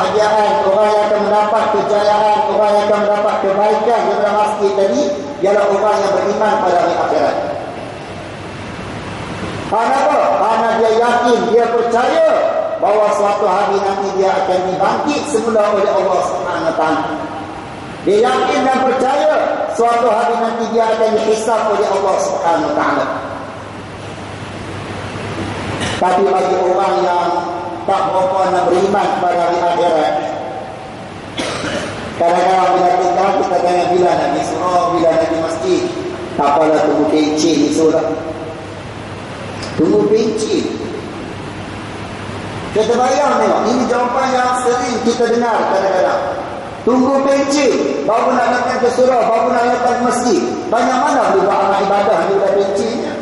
kebahagiaan, orang yang akan mendapat kejayaan, orang yang akan mendapat kebaikan di dalam masjid tadi ialah orang yang beriman pada hari akhirat. Kenapa? Karena dia yakin, dia percaya bahawa suatu hari nanti dia akan dibangkit semula oleh Allah Subhanahu Wa Taala. Dia yakin dan percaya suatu hari nanti dia akan dihisab oleh Allah Subhanahu Wa Taala. Tapi bagi orang yang tak berapa nak beriman pada hari akhirat, kadang-kadang bila kita tanya bila nak pergi surau, bila nak pergi masjid, tak apalah, tunggu pencin ni surau. Tunggu pencin. Kita bayang tengok, ini jawapan yang sering kita dengar kadang-kadang. Tunggu pencin, baru nak datang ke surau, baru nak datang ke masjid. Banyak mana boleh buat amal ibadah ni dah pencinnya.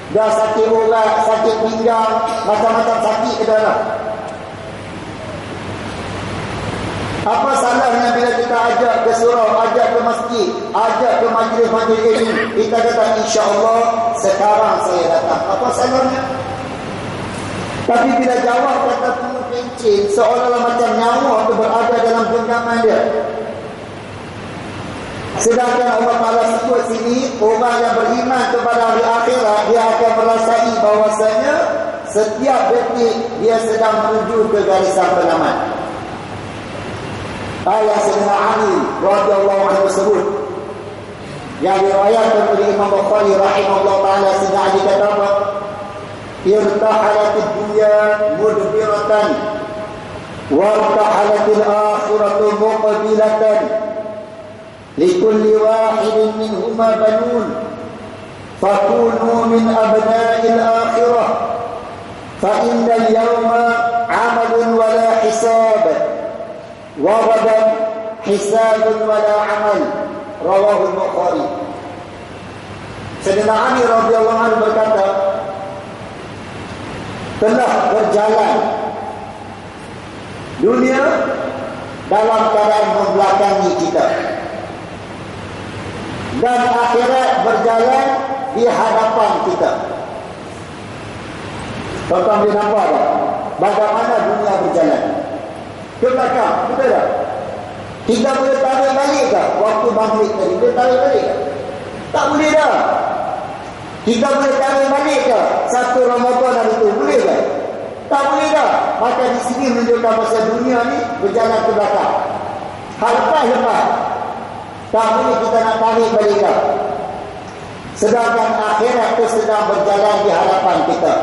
Dah sakit urat, sakit pinggang, macam-macam sakit ke dalam. Apa salahnya bila kita ajak ke surau, ajak ke masjid, ajak ke majlis-majlis ini, kita kata insya-Allah sekarang saya datang. Apa salahnya? Tapi bila jawab kata tunggu pencin, seolah-olah macam nyawa itu berada dalam genggaman dia. Sedangkan Allah Ta'ala sebut sini, orang yang beriman kepada hari akhirat, dia akan merasai bahawasanya setiap detik dia sedang menuju ke garisan penamat. Ayat Sayyidina Ali radhiyallahu anhu sebut, yang diriwayatkan oleh Imam Bukhari rahimahullah ta'ala, Sayyidina Ali kata apa? Irtahalatid dunya mudbiratan wartahalatil akhiratu muqbilatan likulli wahidin minhuma banun fakunu min abna'il akhirah fa innal yawma 'amalun wala hisab wa ghadan hisabun wala 'amal. Rawahu al-Bukhari. Sayyidina Ali radhiyallahu anhu berkata, telah berjalan dunia dalam keadaan membelakangi kita, dan akhirat berjalan di hadapan kita. Tuan-tuan boleh nampak tak bagaimana dunia berjalan ke belakang? Betul tak? Kita boleh tarik balik tak waktu maghrib tadi? Boleh tarik balik tak? Tak boleh dah. Kita boleh tarik balik ke satu Ramadan hari itu? Boleh tak? Tak boleh dah. Maka di sini menunjukkan pasal dunia ni berjalan ke belakang. Lepas tak boleh kita nak tarik balik dah. Sedangkan akhirat itu sedang berjalan di hadapan kita.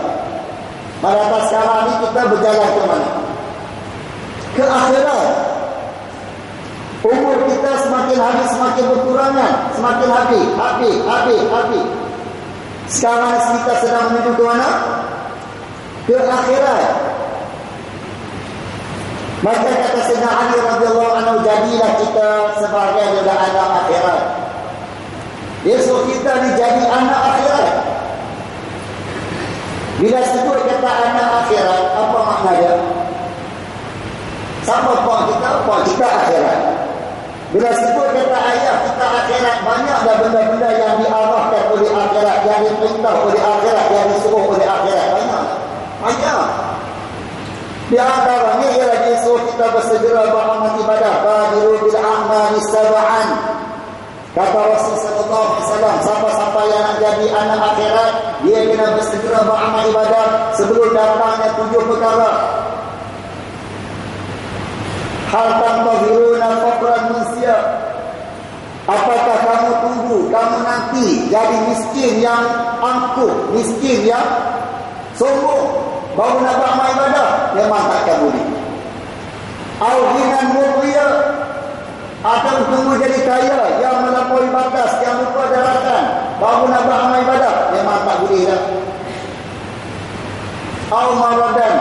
Pada sekarang ni kita berjalan ke mana? Ke akhirat. Umur kita semakin hari semakin berkurangan, semakin habis. Sekarang kita sedang menuju ke mana? Ke akhirat. Maka kata Sayyidina Ali radhiyallahu anhu, jadilah kita sebagai anak akhirat. Dia suruh kita ni jadi anak akhirat. Bila sebut kata anak akhirat, apa makna dia? Siapa pak kita? Pak kita akhirat. Bila sebut kata ayah kita akhirat, banyaklah benda-benda yang diarahkan oleh akhirat, yang diperintah oleh akhirat, yang disuruh oleh akhirat. Banyak. Di antaranya ialah disuruh kita bersegera beramal ibadah. Badiru bil a'mali sab'an. Kata Rasul sallallahu alaihi wasallam, siapa-siapa yang nak jadi anak akhirat, dia kena bersegera beramal ibadah sebelum datangnya 7 perkara. Hal tantaziruna faqran manusia. Apakah kamu tunggu, kamu nanti jadi miskin yang angkuh, miskin yang sombong, baru nak beramal ibadah? Memang takkan boleh. Al-ghinan mudhiya, atau tunggu jadi kaya yang melampaui batas, yang lupa daratan, baru nak beramal ibadah? Memang tak boleh dah. Al-maradan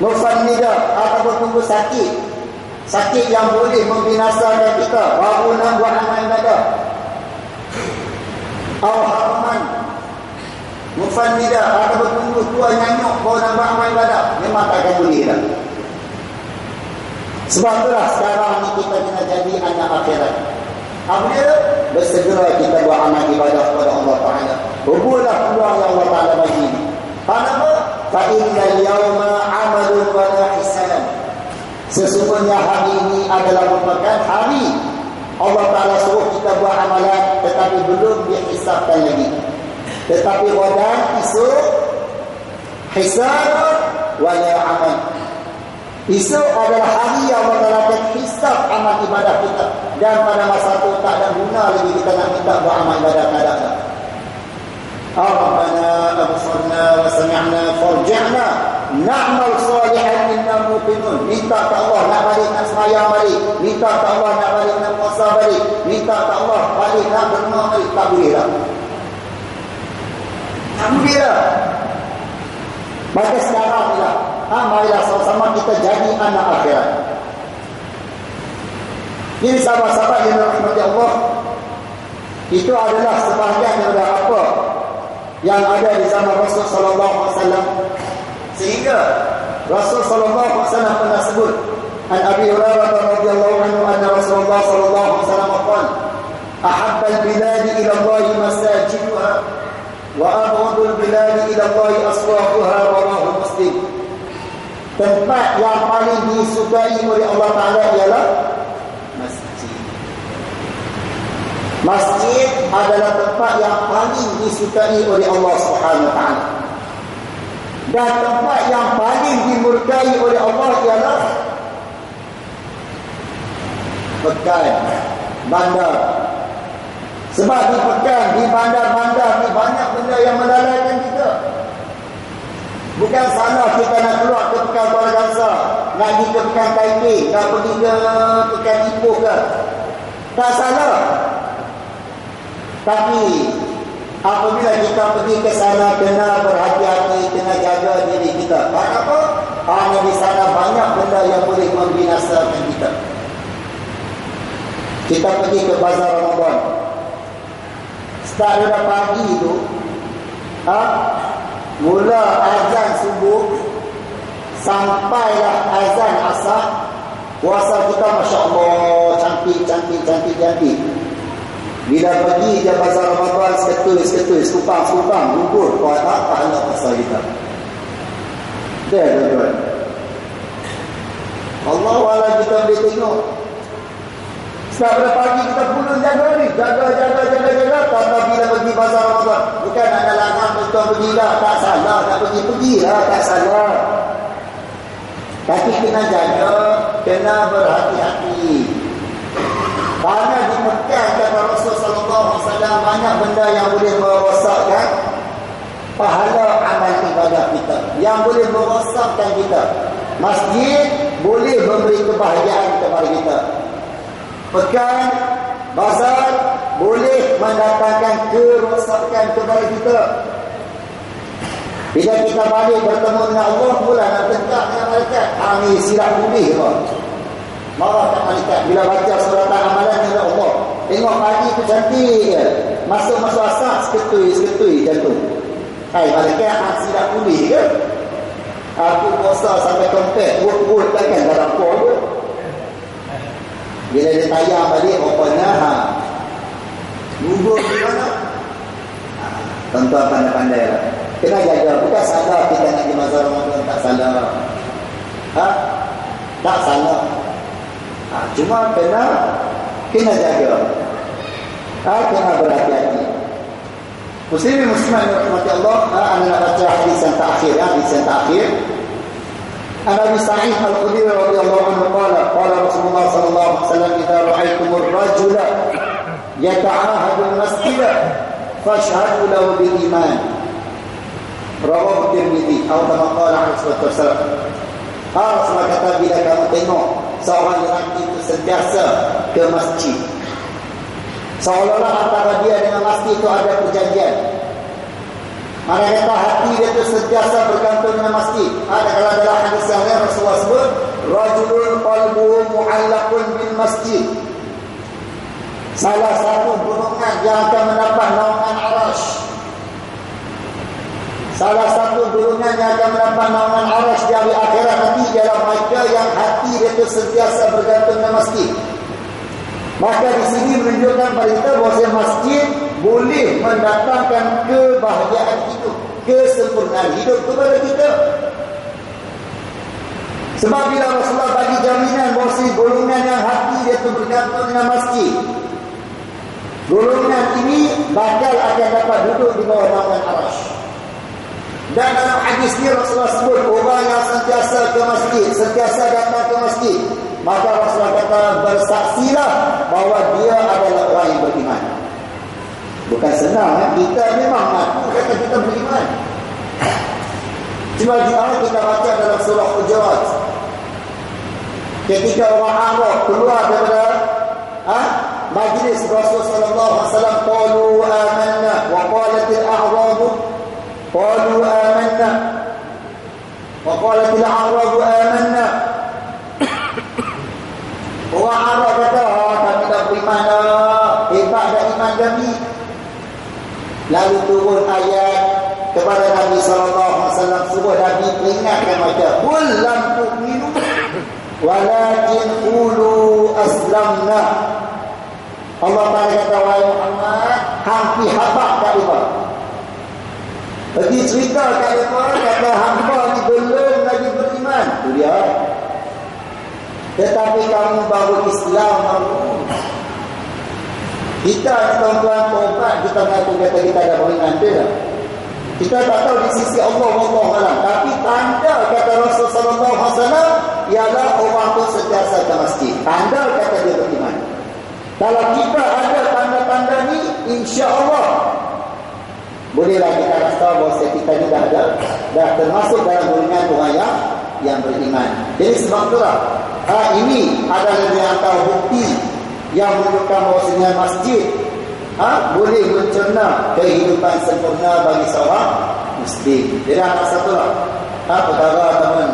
mufannidah, atau tunggu sakit yang boleh membinasakan kita, baru nak buat amal ibadah. Al-harman mufannidah, atau tunggu tua nyanyuk baru nak buat amal ibadah. Memang takkan boleh dah. Sebab itulah sekarang ni kita kena jadi anak akhirat. Apa dia? Bersegera kita buat amal ibadah kepada Allah Ta'ala. Hubunlah peluang yang Allah Ta'ala bagi. Kenapa? Fa innal yawma 'amalun wa la hisab. dan hari Allah Ta'ala suruh kita buat amalan, tetapi belum dihisabkan lagi. Tetapi wadan esok hisab wala amal. Esok adalah hari yang Allah Ta'ala akan hisab amal ibadah kita, dan pada masa itu tak ada guna lagi kita nak minta buat amal ibadah, tak ada. Rabbana absarna wa sami'na farji'na na'mal salihan inna muqinun. Minta ke Allah nak balik nak sembahyang balik, minta ke Allah nak balik nak puasa balik, minta ke Allah balik nak berdoa balik, tak boleh dah. Tak boleh dah. Maka sekarang ni lah, marilah sama-sama kita jadi anak akhirat. Ini sahabat-sahabat yang dirahmati Allah, itu adalah sebahagian daripada apa yang ada di zaman Rasul sallallahu alaihi wasallam, sehingga Rasul sallallahu alaihi wasallam pernah sebut an Abi Hurairah radhiyallahu anhu anna Rasulullah sallallahu alaihi wasallam qala ahabba al-bilad ila Allah masajiduha wa abghadu al-bilad ila Allah aswaquha, rawahu Muslim. Tempat yang paling disukai oleh Allah Taala ialah masjid. Masjid adalah tempat yang paling disukai oleh Allah Subhanahu wa taala. Dan tempat yang paling dimurkai oleh Allah ialah pekan, bandar. Sebab di pekan, di bandar-bandar ni banyak benda yang melalaikan kita. Bukan salah kita nak keluar ke pekan Kuala Kangsar, nak pergi ke pekan Taipei, nak pergi ke pekan Ipoh ke. Tak salah. Tapi apabila kita pergi ke sana, kena berhati-hati, kena jaga diri kita. Kenapa? Kerana di sana banyak benda yang boleh membinasakan kita. Kita pergi ke bazar Ramadan. Start pada pagi tu, mula azan subuh sampailah azan asar, puasa kita Masya Allah cantik. Bila pergi je bazar Ramadan, seketui, sekupang, gugur, pahala puasa kita. Dah, tuan-tuan. Allah wala kita boleh tengok. Setiap pada pagi kita pulun jaga ni, jaga. Tak bila pergi bazar Ramadan, bukan ada larang tuan pergi lah, tak salah, tak pergi lah, tak salah. Tapi kena jaga, kena berhati-hati. Kerana di Mekah kata Rasul sallallahu alaihi wasallam banyak benda yang boleh merosakkan pahala amal ibadah kita, yang boleh merosakkan kita. Masjid boleh memberi kebahagiaan kepada kita. Pekan, bazar boleh mendatangkan kerosakan kepada kita. Bila kita balik bertemu dengan Allah, mula nak tegak dengan malaikat. Ni silap pulih ke? Marah tak malaikat bila baca suratan amalan dengan Allah. Tengok pagi tu cantik ke? Masuk asar, seketui jantung. Hai malaikat, silap pulih ke? Aku puasa sampai kompet, buat takkan tak apa ke? Bila dia tayang balik, rupanya gugur di mana? Tuan-tuan pandai-pandai lah. Kena jaga. Bukan salah kita nak di bazar Ramadan, tak salah. Tak salah. Cuma kena jaga. Kena berhati-hati. Muslimin muslimat yang dirahmati Allah, anda nak baca hadis yang terakhir. Abi Sa'id Al-Khudri radhiyallahu anhu qala Rasulullah sallallahu alaihi wasallam idza ra'aytumur rajula yata'ahadu al-masjid fashhadu lahu bil iman. Rawahu Tirmidzi. Atau kama qala alaihi wasallam. Rasulullah kata, bila kamu tengok seorang lelaki itu sentiasa ke masjid, seolah-olah antara dia dengan masjid itu ada perjanjian. Mana kata hati dia itu sentiasa bergantung dengan masjid. Kalau dalam hadis yang lain Rasulullah sebut rajulun qalbuhu mu'allaqun bil masjid. Salah satu golongan yang akan mendapat naungan arasy. Salah satu golongan yang akan mendapat naungan arasy di hari akhirat nanti ialah mereka yang hati dia itu sentiasa bergantung dengan masjid. Maka di sini menunjukkan pada kita bahawa masjid boleh mendatangkan kebahagiaan itu, kesempurnaan hidup kepada kita. Sebab bila Rasulullah bagi jaminan bahawa golongan yang hati dia itu bergantung dengan masjid. Golongan ini bakal akan dapat duduk di bawah naungan Arasy. Dan dalam hadis ini Rasulullah sebut orang yang sentiasa ke masjid, sentiasa datang ke masjid, maka Rasulullah kata bersaksilah bahawa dia adalah orang yang beriman. Bukan senang, kita memang ngaku kata kita beriman. Cuma di awal kita baca dalam surah Hujurat, ketika orang Arab keluar daripada majlis Rasul sallallahu alaihi wasallam, qalu amanna wa qalatil a'rabu qalu amanna wa qalatil a'rabu amanna. Orang Arab kata, kami dah beriman dah, hebat dah iman kami. Lalu turun ayat kepada Nabi sallallahu alaihi wasallam, suruh Nabi peringatkan mereka, qul lam tu'minu walakin qulu aslamna. Allah Ta'ala kata, wahai Muhammad, hang habaq kat mereka, pergi cerita kat mereka, kata hamba ni belum lagi beriman. Itu dia. Tetapi kamu baru Islam baru. Kita tuan-tuan taubat, kita mengaku kata kita dah beriman dia. Kita tak tahu di sisi Allah Wallahualam. Tapi tanda kata Rasul sallallahu alaihi wasallam ialah orang tu sentiasa ke masjid. Tanda kata dia beriman. Kalau kita ada tanda-tanda ni, insya-Allah bolehlah kita rasa bahawa kita ni dah termasuk dalam golongan orang yang beriman. Jadi sebab itulah ini adalah di antara bukti yang menunjukkan bahawasanya masjid boleh mencerna kehidupan sempurna bagi seorang Muslim. Jadi ada satu lah perkara teman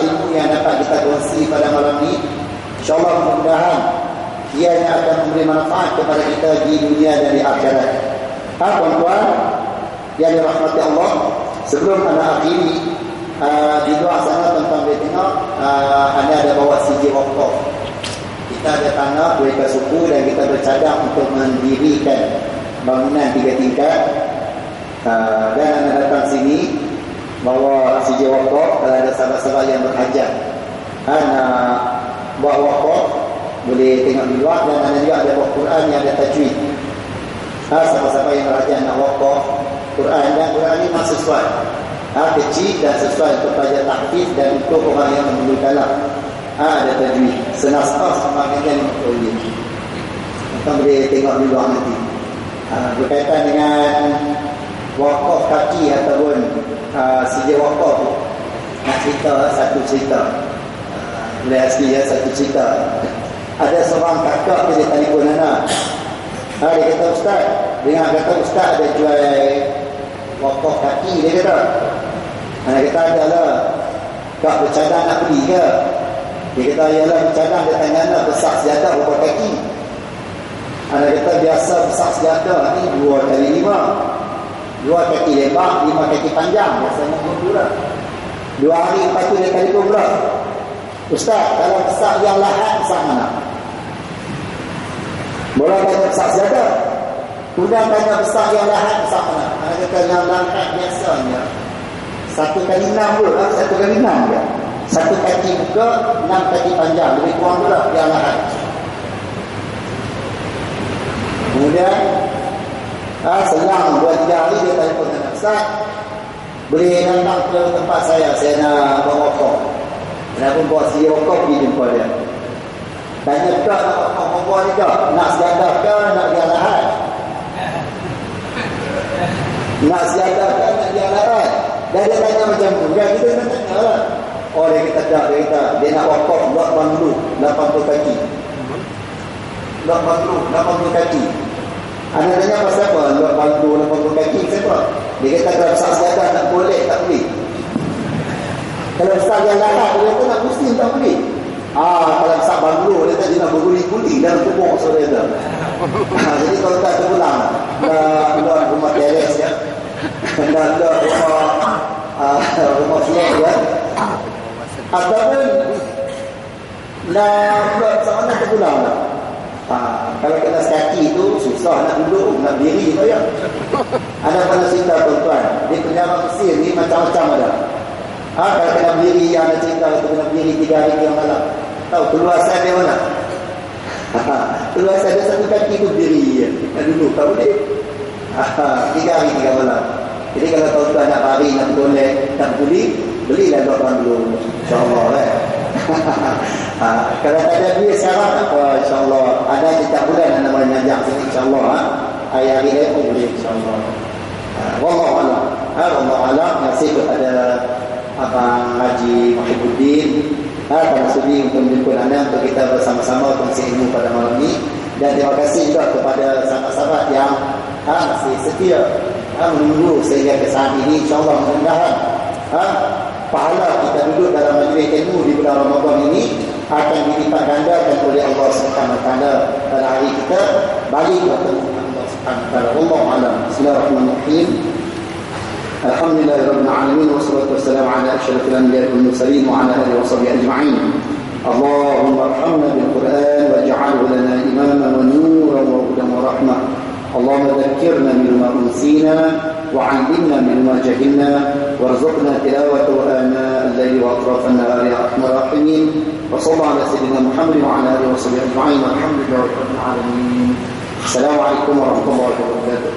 ilmu yang dapat kita kongsi pada malam ini. InsyaAllah mudah-mudahan ianya akan memberi manfaat kepada kita di dunia dan di akhirat. Tuan-tuan yang dirahmati Allah, sebelum anda akhiri di luar sana tentang dia tengok anda ada bawa sijil wakaf. Kita ada tanah mereka suku dan kita bercadang untuk mendirikan bangunan 3 tingkat. Dan anda datang sini bawa sijil wakaf. Kalau ada sahabat-sahabat yang berhajat nak buat wakaf, boleh tengok di luar. Dan anda juga ada buat Quran yang ada tajwid. Sahabat-sahabat yang berhajat nak wakaf Quran, dan Quran ini masih sesuai kecil dan sesuai untuk pelajar tahfiz dan untuk orang yang memerlukan ada tajwid. Senasah sama dengan boleh. Kita boleh tengok di luar nanti. Berkaitan dengan wakaf kaki ataupun sijil wakaf, nak cerita satu cerita. Boleh asli satu cerita. Ada seorang kakak dia telefon anak. Dia kata, Ustaz, dengar kata Ustaz ada jual wakaf kaki, dia kata. Anak kata ada lah, kak bercadang nak beli ke? Dia kata yalah bercadang. Dia tanya anak besar sejadah berapa kaki? Anak kata biasa besar sejadah ni 2 kali 5, 2 kaki lebar, 5 kaki panjang. Biasanya begitu lah. 2 hari lepas tu dia telefon pula, Ustaz, kalau besar yang lahat besar mana? Boleh tanya besar sejadah, kemudian tanya besar yang lahat besar mana? Anak kata yang lahat biasanya 1 kali 6 pun, 1 kali 6 je. 1 kaki buka, 6 kaki panjang, lebih kurang pula yang lahat. Kemudian selang 2-3 hari dia telefon anak, Ustaz, boleh datang ke tempat saya nak buat wakaf. Kenapa buat sijil wakaf, pergi jumpa dia. Tanya tak nak wakaf ni tak? Nak sejadah ke nak dia lahat? Nak sejadah ke nak dia lahat? Dan dia tanya macam tu. Dan kita kena tanya lah. Oh dia kata tak, dia nak wakaf buat banglu 80 kaki. Buat banglu 80 kaki. Anda tanya pasal apa? Buat banglu 80 kaki, siapa? Dia kata kalau besar sejadah nak boleh tak boleh. Kalau besar yang lahat, dia kata nak pusing tak boleh. Kalau besar banglu, dia kata dia nak berguling-guling dalam tubuh saudara. Jadi kalau tak terpulang dah rumah teres ya. Dah rumah flat ya. Ataupun buat sana terpulang lah. Kalau kena sekaki itu susah nak duduk, nak diri tu ya. Ada pada cerita tuan-tuan, di penjara Mesir ni macam-macam ada. Kalau kena berdiri, yang ada cerita itu kena berdiri 3 hari 3 malam. Tahu keluar saya dia mana? Terus ada satu kaki tu berdiri dulu, tak boleh. 3 hari 3 malam. Jadi kalau tuan-tuan nak pari, nak bertolek, nak belilah tuan dulu, insyaAllah kan. Kalau tak ada duit sekarang, tak apa, insyaAllah. Ada setiap bulan anda boleh ngajak sini, insyaAllah. Hari-hari lain pun boleh, insyaAllah. Wallahualam. Wallahualam. Nasib kepada Abang Haji Muhibbuddin pada sudi untuk menjemput anda untuk kita bersama-sama kongsi ilmu pada malam ini. Dan terima kasih juga kepada sahabat-sahabat yang masih setia menunggu sehingga ke saat ini. InsyaAllah mudah-mudahan pahala kita duduk dalam majlis ilmu di bulan Ramadan ini akan dilipat gandakan oleh Allah Subhanahu Wa Taala pada hari kita balik bertemu dengan Allah Subhanahu Wa Taala. Wallahu a'lam. Bismillahirrahmanirrahim. Alhamdulillahirabbil alamin wassalatu wassalamu ala asyrafil anbiya'i wal mursalin wa ala alihi washabbihi ajma'in. Allahumma arhamna bil Qur'an waj'alhu lana imaman wa nuran wa hudan wa rahmah. اللهم ذكرنا مما أنسينا وعلمنا مما جهلنا وارزقنا تلاوته آناء الليل وأطراف النهار يا أرحم الراحمين وصلى الله على سيدنا محمد وعلى آله وصحبه أجمعين والحمد لله رب العالمين. السلام عليكم ورحمة الله وبركاته.